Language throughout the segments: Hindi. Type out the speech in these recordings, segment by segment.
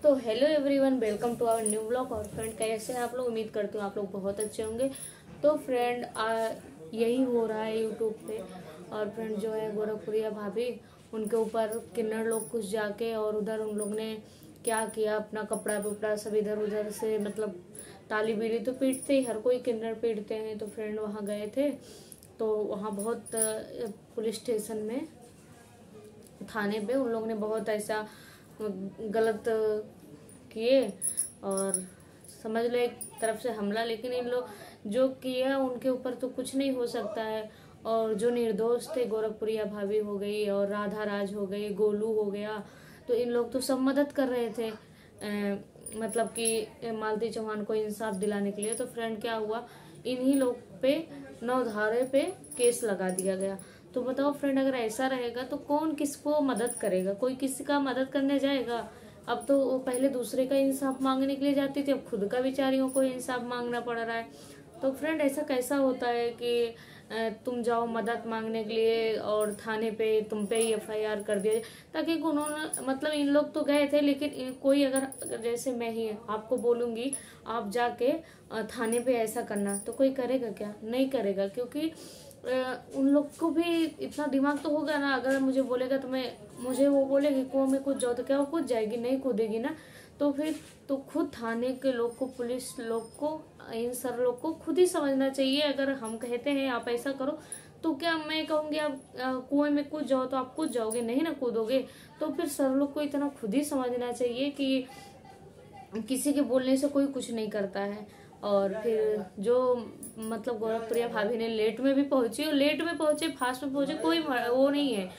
तो hello everyone, welcome to our new blog. और फ्रेंड, कैसे हैं आप लोग? उम्मीद करती हूँ आप लोग बहुत अच्छे होंगे। तो फ्रेंड, यही हो रहा है यूट्यूब पे। और फ्रेंड जो है गोरखपुरिया भाभी, उनके ऊपर किन्नर लोग कुछ जाके और उधर उन लोग ने क्या किया, अपना कपड़ा वपड़ा सब इधर उधर से मतलब ताली बीली तो पीटते ही, हर कोई किन्नर पीटते हैं। तो फ्रेंड वहाँ गए थे, तो वहाँ बहुत पुलिस स्टेशन में, थाने पे उन लोग ने बहुत ऐसा गलत किए और समझ लो एक तरफ से हमला। लेकिन इन लोग जो किया उनके ऊपर तो कुछ नहीं हो सकता है। और जो निर्दोष थे, गोरखपुरिया भाभी हो गई और राधा राज हो गई, गोलू हो गया, तो इन लोग तो सब मदद कर रहे थे मतलब कि मालती चौहान को इंसाफ दिलाने के लिए। तो फ्रेंड क्या हुआ, इन्हीं लोग पे 9 धारे पे केस लगा दिया गया। तो बताओ फ्रेंड, अगर ऐसा रहेगा तो कौन किसको मदद करेगा? कोई किसी का मदद करने जाएगा? अब तो वो पहले दूसरे का इंसाफ मांगने के लिए जाती थी, अब खुद का बेचारियों को इंसाफ मांगना पड़ रहा है। तो फ्रेंड, ऐसा कैसा होता है कि तुम जाओ मदद मांगने के लिए और थाने पे तुम पे ही FIR कर दिया, ताकि उन्होंने मतलब इन लोग तो गए थे, लेकिन कोई अगर जैसे मैं ही आपको बोलूंगी आप जाके थाने पे ऐसा करना, तो कोई करेगा क्या? नहीं करेगा, क्योंकि उन लोग को भी इतना दिमाग तो होगा ना। अगर मुझे बोलेगा तो मुझे वो बोलेगी कुआं में कूद जाओ, तो क्या वो कूद जाएगी? नहीं कूदेगी ना। तो फिर तो खुद थाने के लोग को, पुलिस लोग को, इन सर लोग को खुद ही समझना चाहिए। अगर हम कहते हैं आप ऐसा करो, तो क्या मैं कहूंगी आप कुएं में कूद जाओ तो आप कूद जाओगे? नहीं ना कूदोगे। तो फिर सर लोग को इतना खुद ही समझना चाहिए कि किसी के बोलने से कोई कुछ नहीं करता है। और फिर जो मतलब गोरखपुरिया भाभी ने लेट में भी पहुंची, और लेट में पहुंचे फास्ट में पहुंचे, कोई वो नहीं है,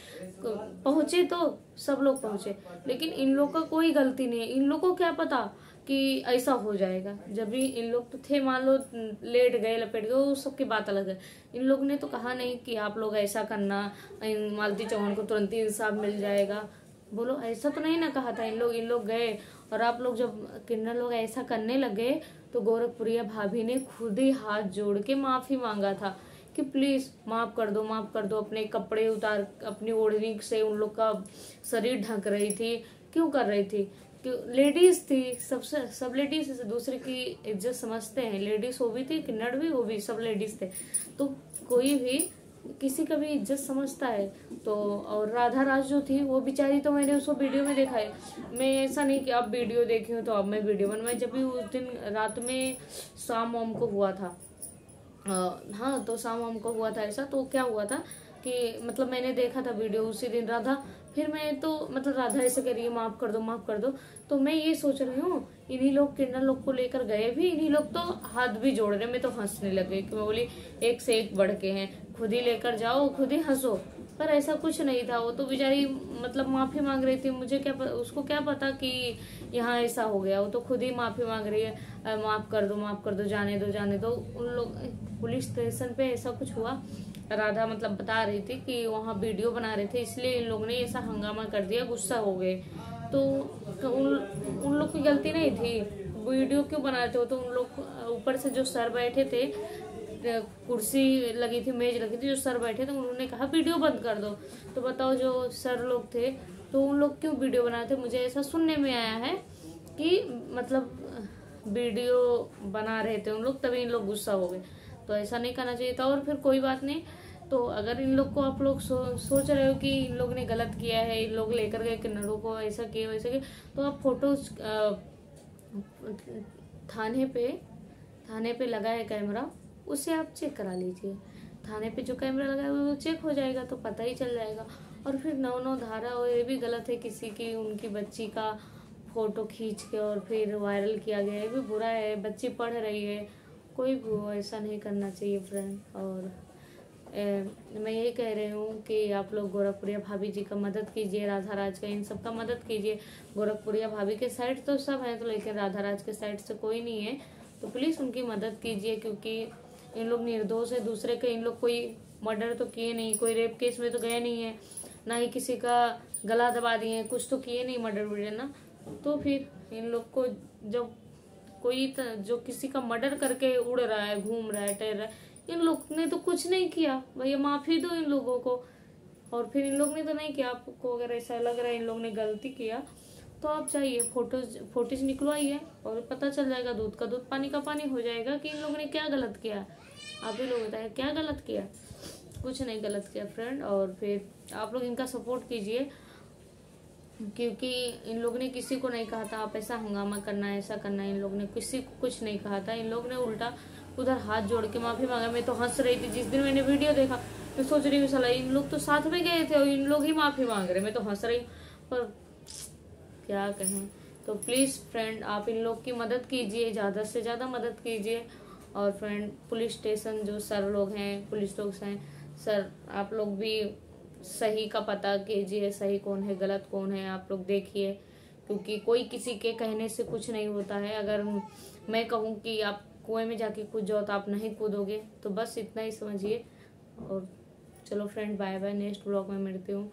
पहुंचे तो सब लोग पहुंचे, लेकिन इन लोग का कोई गलती नहीं है। इन लोग को क्या पता कि ऐसा हो जाएगा? जब भी इन लोग तो थे, मान लो लेट गए लपेट गए, वो सबकी बात अलग है। इन लोग ने तो कहा नहीं कि आप लोग ऐसा करना, मालती चौहान को तुरंत ही इंसाफ मिल जाएगा। बोलो, ऐसा तो नहीं ना कहा था। इन लोग गए, और आप लोग जब किन्नर लोग ऐसा करने लगे तो गोरखपुरिया भाभी ने खुद ही हाथ जोड़ के माफी मांगा था कि प्लीज माफ कर दो, माफ कर दो। अपने कपड़े उतार, अपनी ओढ़नी से उन लोग का शरीर ढक रही थी। क्यों कर रही थी? लेडीज थी, सब लेडीज दूसरे की इज्जत समझते हैं। लेडीज वो भी थी, किन्नर भी, वो भी सब लेडीज थे। तो कोई भी किसी का भी इज्जत समझता है। तो और राधा राज जो थी वो बेचारी, तो मैंने उसको वीडियो में देखा है। मैं ऐसा नहीं कि अब वीडियो देखी हूँ तो अब मैं वीडियो बनवाई। जब भी उस दिन रात में शाम वाम को हुआ था, हाँ तो शाम वाम को हुआ था ऐसा, तो क्या हुआ था कि मतलब मैंने देखा था वीडियो उसी दिन राधा। फिर मैं तो मतलब राधा ऐसे कह रही है माफ कर दो, माफ कर दो। तो मैं ये सोच रही हूँ, इन्हीं लोग किन्नर लोग को लेकर गए भी, इन्हीं लोग तो हाथ भी जोड़ रहे। मैं तो हंसने लगे कि मैं बोली एक से एक बढ़ के हैं, खुद ही लेकर जाओ, खुद ही हंसो। पर ऐसा कुछ नहीं था। वो तो बेचारी मतलब माफी मांग रही थी। मुझे क्या उसको क्या पता कि यहाँ ऐसा हो गया। वो तो खुद ही माफी मांग रही है, माफ कर दो, माफ कर दो, जाने दो, जाने दो। उन लोग पुलिस स्टेशन पे ऐसा कुछ हुआ, राधा मतलब बता रही थी कि वहाँ वीडियो बना रहे थे, इसलिए इन लोग ने ऐसा हंगामा कर दिया, गुस्सा हो गए। तो उन लोग की गलती नहीं थी। वीडियो क्यों बना रहे थे? तो उन लोग ऊपर से जो सर बैठे थे, कुर्सी लगी थी, मेज लगी थी, जो सर बैठे थे उन्होंने कहा वीडियो बंद कर दो। तो बताओ, जो सर लोग थे तो उन लोग क्यों वीडियो बनाए थे? मुझे ऐसा सुनने में आया है कि मतलब वीडियो बना रहे थे उन लोग, तभी इन लोग गुस्सा हो गए। तो ऐसा नहीं करना चाहिए था। और फिर कोई बात नहीं। तो अगर इन लोग को आप लोग सोच रहे हो कि इन लोग ने गलत किया है, इन लोग लेकर गए किन्नरों को, ऐसा किए वैसा किए, तो आप फोटोज थाने पे लगा है कैमरा, उसे आप चेक करा लीजिए। थाने पे जो कैमरा लगा है वो चेक हो जाएगा, तो पता ही चल जाएगा। और फिर 9 धारा, और ये भी गलत है, किसी की उनकी बच्ची का फोटो खींच के और फिर वायरल किया गया, ये भी बुरा है। बच्ची पढ़ रही है, कोई भी ऐसा नहीं करना चाहिए फ्रेंड। और मैं ये कह रही हूँ कि आप लोग गोरखपुरिया भाभी जी का मदद कीजिए, राधा राज का, इन सब का मदद कीजिए। गोरखपुरिया भाभी के साइड तो सब है, तो लेकिन राधा राज के साइड से कोई नहीं है। तो प्लीज उनकी मदद कीजिए, क्योंकि इन लोग निर्दोष है। दूसरे के इन लोग कोई मर्डर तो किए नहीं, कोई रेप केस में तो गए नहीं है, ना ही किसी का गला दबा दिए, कुछ तो किए नहीं मर्डर वर्डर ना। तो फिर इन लोग को जब कोई जो किसी का मर्डर करके उड़ रहा है, घूम रहा है, टहल रहा है, इन लोग ने तो कुछ नहीं किया। भैया माफी दो इन लोगों को। और फिर इन लोग ने तो नहीं किया। आपको अगर ऐसा लग रहा है इन लोग ने गलती किया, तो तो आप जाइए, फोटोज निकलवाइए और पता चल जाएगा, दूध का दूध पानी का पानी हो जाएगा कि इन लोगों ने क्या गलत किया। आप ही लोग बताएं क्या गलत किया। कुछ नहीं गलत किया फ्रेंड। और फिर आप लोग इनका सपोर्ट कीजिए, क्योंकि इन लोग ने किसी को नहीं कहा था आप ऐसा हंगामा करना है, ऐसा करना है। इन लोग ने किसी को कुछ नहीं कहा था। इन लोग ने उल्टा उधर हाथ जोड़ के माफी मांगा। मैं तो हंस रही थी जिस दिन मैंने वीडियो देखा, मैं सोच रही हूँ साला इन लोग तो साथ में गए थे और इन लोग ही माफी मांग रहे। मैं तो हंस रही हूँ, पर क्या कहें। तो प्लीज फ्रेंड आप इन लोग की मदद कीजिए, ज्यादा से ज्यादा मदद कीजिए। और फ्रेंड पुलिस स्टेशन जो सर लोग हैं, पुलिस लोग हैं, सर आप लोग भी सही का पता कीजिए, सही कौन है गलत कौन है आप लोग देखिए, क्योंकि कोई किसी के कहने से कुछ नहीं होता है। अगर मैं कहूँ कि आप कुएं में जाके कूद जाओ तो आप नहीं कूदोगे। तो बस इतना ही समझिए। और चलो friend bye bye, next blog में मिलती हूँ।